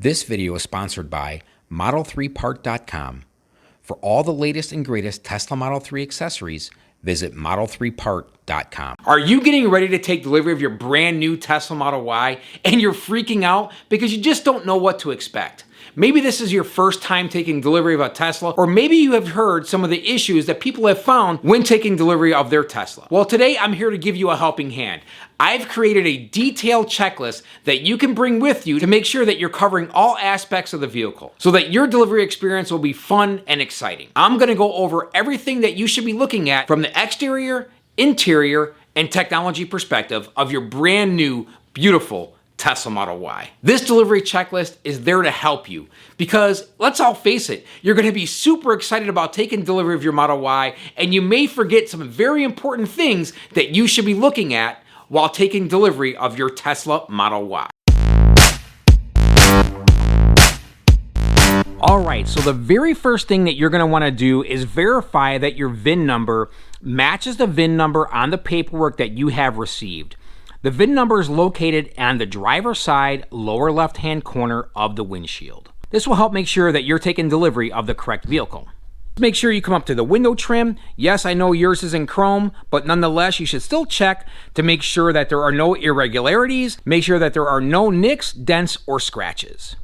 This video is sponsored by Model3Part.com. For all the latest and greatest Tesla Model 3 accessories, visit Model3Part.com. Are you getting ready to take delivery of your brand new Tesla Model Y and you're freaking out because you just don't know what to expect? Maybe this is your first time taking delivery of a Tesla, or maybe you have heard some of the issues that people have found when taking delivery of their Tesla. Well, today I'm here to give you a helping hand. I've created a detailed checklist that you can bring with you to make sure that you're covering all aspects of the vehicle so that your delivery experience will be fun and exciting. I'm gonna go over everything that you should be looking at from the exterior, interior, and technology perspective of your brand new, beautiful Tesla Model Y. This delivery checklist is there to help you because let's all face it, you're gonna be super excited about taking delivery of your Model Y, and you may forget some very important things that you should be looking at while taking delivery of your Tesla Model Y. All right, so the very first thing that you're gonna wanna do is verify that your VIN number matches the VIN number on the paperwork that you have received. The VIN number is located on the driver's side lower left-hand corner of the windshield. This will help make sure that you're taking delivery of the correct vehicle. Make sure you come up to the window trim. Yes, I know yours is in chrome, but nonetheless, you should still check to make sure that there are no irregularities. Make sure that there are no nicks, dents, or scratches.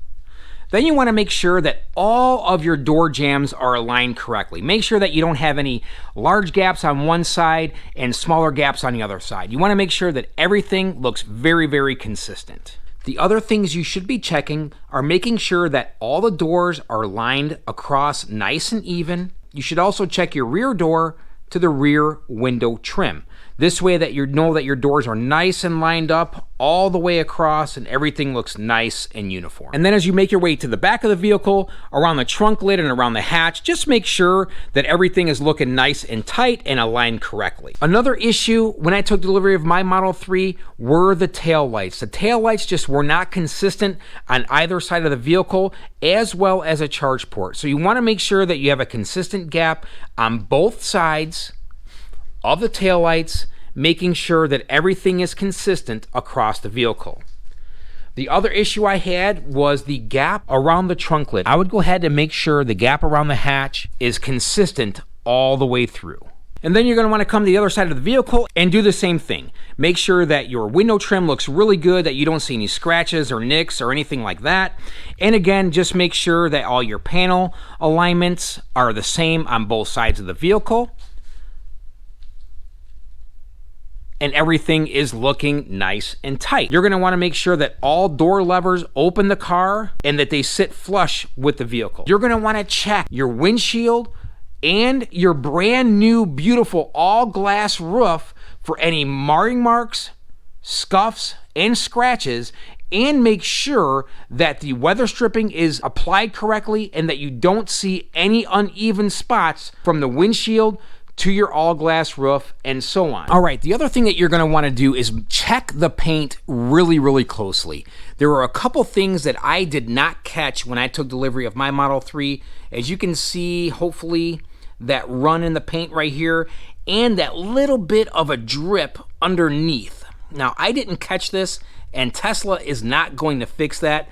Then you want to make sure that all of your door jambs are aligned correctly. Make sure that you don't have any large gaps on one side and smaller gaps on the other side. You want to make sure that everything looks very, very consistent. The other things you should be checking are making sure that all the doors are lined across nice and even. You should also check your rear door to the rear window trim. This way that you know that your doors are nice and lined up all the way across and everything looks nice and uniform. And then as you make your way to the back of the vehicle, around the trunk lid and around the hatch, just make sure that everything is looking nice and tight and aligned correctly. Another issue when I took delivery of my Model 3 were the tail lights. The tail lights just were not consistent on either side of the vehicle, as well as a charge port. So you want to make sure that you have a consistent gap on both sides of the taillights, making sure that everything is consistent across the vehicle. The other issue I had was the gap around the trunk lid. I would go ahead and make sure the gap around the hatch is consistent all the way through. And then you're going to want to come to the other side of the vehicle and do the same thing. Make sure that your window trim looks really good, that you don't see any scratches or nicks or anything like that. And again, just make sure that all your panel alignments are the same on both sides of the vehicle. And everything is looking nice and tight. You're gonna wanna make sure that all door levers open the car and that they sit flush with the vehicle. You're gonna wanna check your windshield and your brand new, beautiful all glass roof for any marring marks, scuffs, and scratches, and make sure that the weather stripping is applied correctly and that you don't see any uneven spots from the windshield to your all-glass roof, and so on. All right, the other thing that you're gonna wanna do is check the paint really, really closely. There were a couple things that I did not catch when I took delivery of my Model 3. As you can see, hopefully, that run in the paint right here, and that little bit of a drip underneath. Now, I didn't catch this, and Tesla is not going to fix that.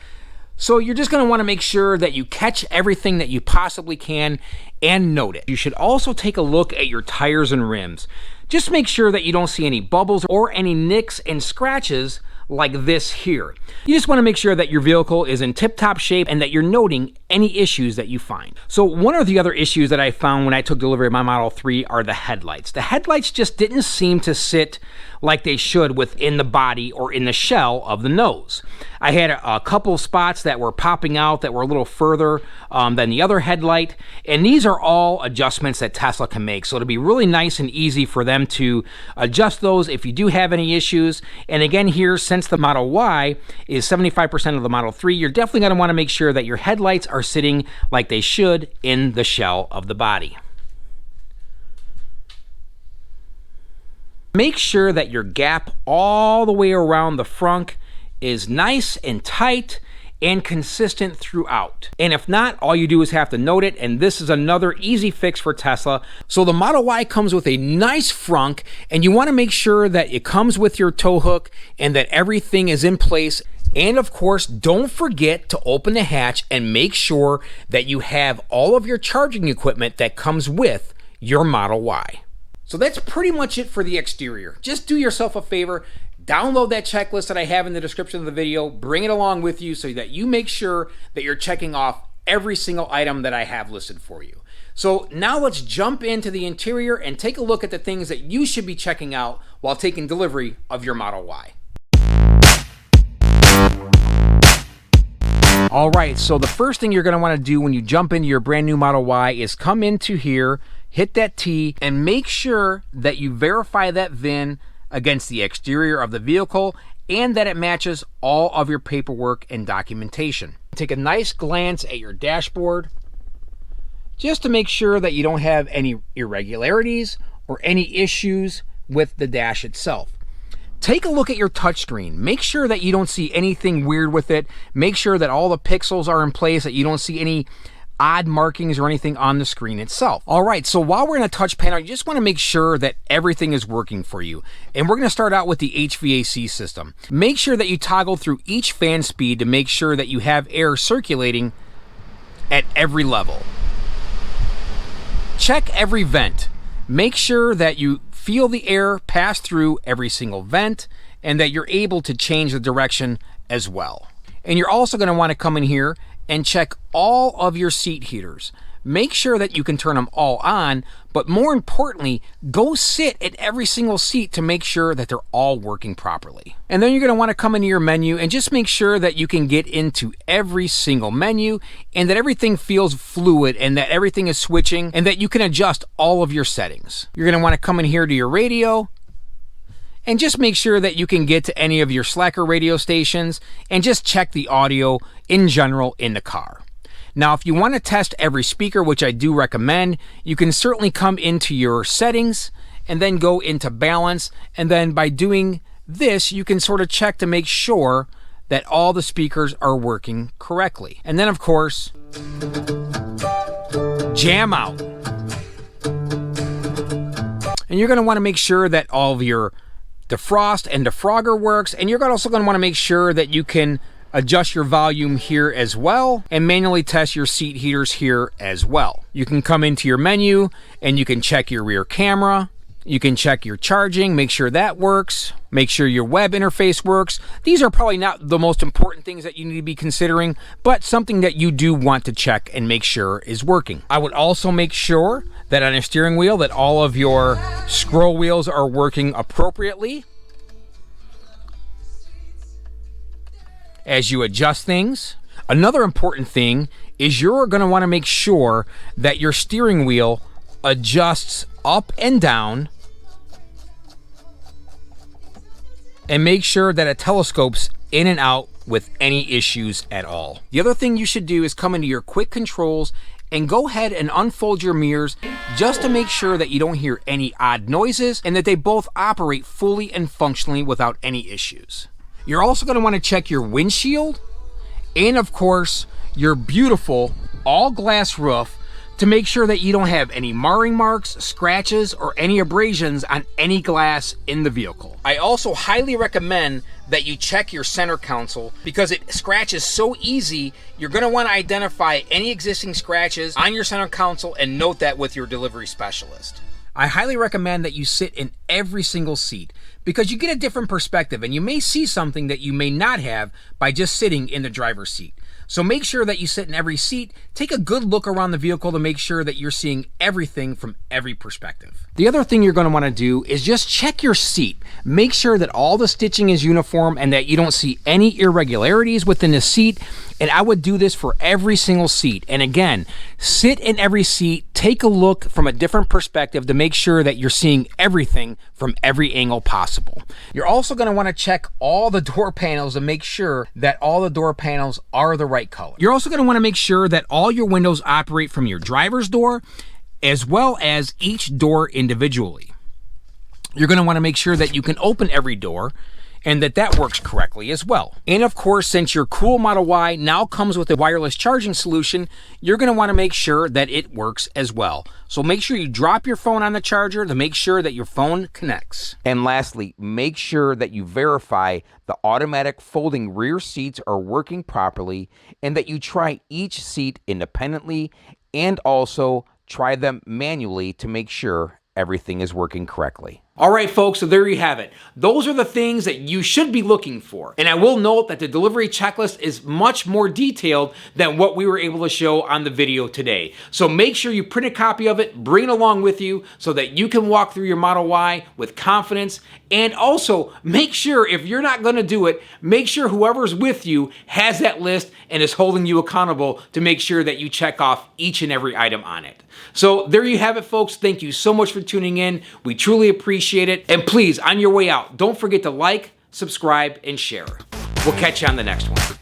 So you're just gonna wanna make sure that you catch everything that you possibly can and note it. You should also take a look at your tires and rims. Just make sure that you don't see any bubbles or any nicks and scratches like this here. You just wanna make sure that your vehicle is in tip-top shape and that you're noting any issues that you find. So one of the other issues that I found when I took delivery of my Model 3 are the headlights. The headlights just didn't seem to sit like they should within the body or in the shell of the nose. I had a couple spots that were popping out that were a little further than the other headlight, and these are all adjustments that Tesla can make. So it'll be really nice and easy for them to adjust those if you do have any issues. And again here, since the Model Y is 75% of the Model 3, you're definitely gonna wanna make sure that your headlights are sitting like they should in the shell of the body. Make sure that your gap all the way around the front is nice and tight and consistent throughout. And if not, all you do is have to note it, and this is another easy fix for Tesla. So the Model Y comes with a nice frunk, and you want to make sure that it comes with your tow hook and that everything is in place And of course, don't forget to open the hatch and make sure that you have all of your charging equipment that comes with your Model Y. So that's pretty much it for the exterior. Just do yourself a favor, download that checklist that I have in the description of the video, bring it along with you so that you make sure that you're checking off every single item that I have listed for you. So now let's jump into the interior and take a look at the things that you should be checking out while taking delivery of your Model Y. All right, so the first thing you're going to want to do when you jump into your brand new Model Y is come into here, hit that T, and make sure that you verify that VIN against the exterior of the vehicle and that it matches all of your paperwork and documentation. Take a nice glance at your dashboard just to make sure that you don't have any irregularities or any issues with the dash itself. Take a look at your touchscreen. Make sure that you don't see anything weird with it. Make sure that all the pixels are in place, that you don't see any odd markings or anything on the screen itself. All right, so while we're in a touch panel, you just want to make sure that everything is working for you. And we're going to start out with the HVAC system. Make sure that you toggle through each fan speed to make sure that you have air circulating at every level. Check every vent. Make sure that you feel the air pass through every single vent and that you're able to change the direction as well. And you're also going to want to come in here and check all of your seat heaters. Make sure that you can turn them all on, but more importantly, go sit at every single seat to make sure that they're all working properly. And then you're going to want to come into your menu and just make sure that you can get into every single menu and that everything feels fluid and that everything is switching and that you can adjust all of your settings. You're going to want to come in here to your radio and just make sure that you can get to any of your Slacker radio stations and just check the audio in general in the car. Now, if you want to test every speaker, which I do recommend, you can certainly come into your settings and then go into balance. And then by doing this, you can sort of check to make sure that all the speakers are working correctly. And then, of course, jam out. And you're going to want to make sure that all of your defrost and defrogger works. And you're also going to want to make sure that you can adjust your volume here as well and manually test your seat heaters here as well. You can come into your menu and you can check your rear camera. You can check your charging, make sure that works, make sure your web interface works. These are probably not the most important things that you need to be considering, but something that you do want to check and make sure is working. I would also make sure that on your steering wheel that all of your scroll wheels are working appropriately as you adjust things. Another important thing is you're going to want to make sure that your steering wheel adjusts up and down and make sure that it telescopes in and out with any issues at all. The other thing you should do is come into your quick controls and go ahead and unfold your mirrors just to make sure that you don't hear any odd noises and that they both operate fully and functionally without any issues. You're also going to want to check your windshield and, of course, your beautiful all-glass roof to make sure that you don't have any marring marks, scratches, or any abrasions on any glass in the vehicle. I also highly recommend that you check your center console because it scratches so easy. You're going to want to identify any existing scratches on your center console and note that with your delivery specialist. I highly recommend that you sit in every single seat because you get a different perspective and you may see something that you may not have by just sitting in the driver's seat. So make sure that you sit in every seat, take a good look around the vehicle to make sure that you're seeing everything from every perspective. The other thing you're going to want to do is just check your seat. Make sure that all the stitching is uniform and that you don't see any irregularities within the seat. And I would do this for every single seat. And again, sit in every seat, take a look from a different perspective to make sure that you're seeing everything from every angle possible. You're also going to want to check all the door panels to make sure that all the door panels are the right color. You're also going to want to make sure that all your windows operate from your driver's door as well as each door individually. You're going to want to make sure that you can open every door and that works correctly as well. And of course, since your cool Model Y now comes with a wireless charging solution, you're going to want to make sure that it works as well. So make sure you drop your phone on the charger to make sure that your phone connects. And lastly, make sure that you verify the automatic folding rear seats are working properly and that you try each seat independently and also try them manually to make sure everything is working correctly. All right, folks, so there you have it. Those are the things that you should be looking for. And I will note that the delivery checklist is much more detailed than what we were able to show on the video today. So make sure you print a copy of it, bring it along with you so that you can walk through your Model Y with confidence. And also make sure, if you're not going to do it, make sure whoever's with you has that list and is holding you accountable to make sure that you check off each and every item on it. So there you have it, folks. Thank you so much for tuning in. We truly appreciate it. And please, on your way out, don't forget to like, subscribe, and share. We'll catch you on the next one.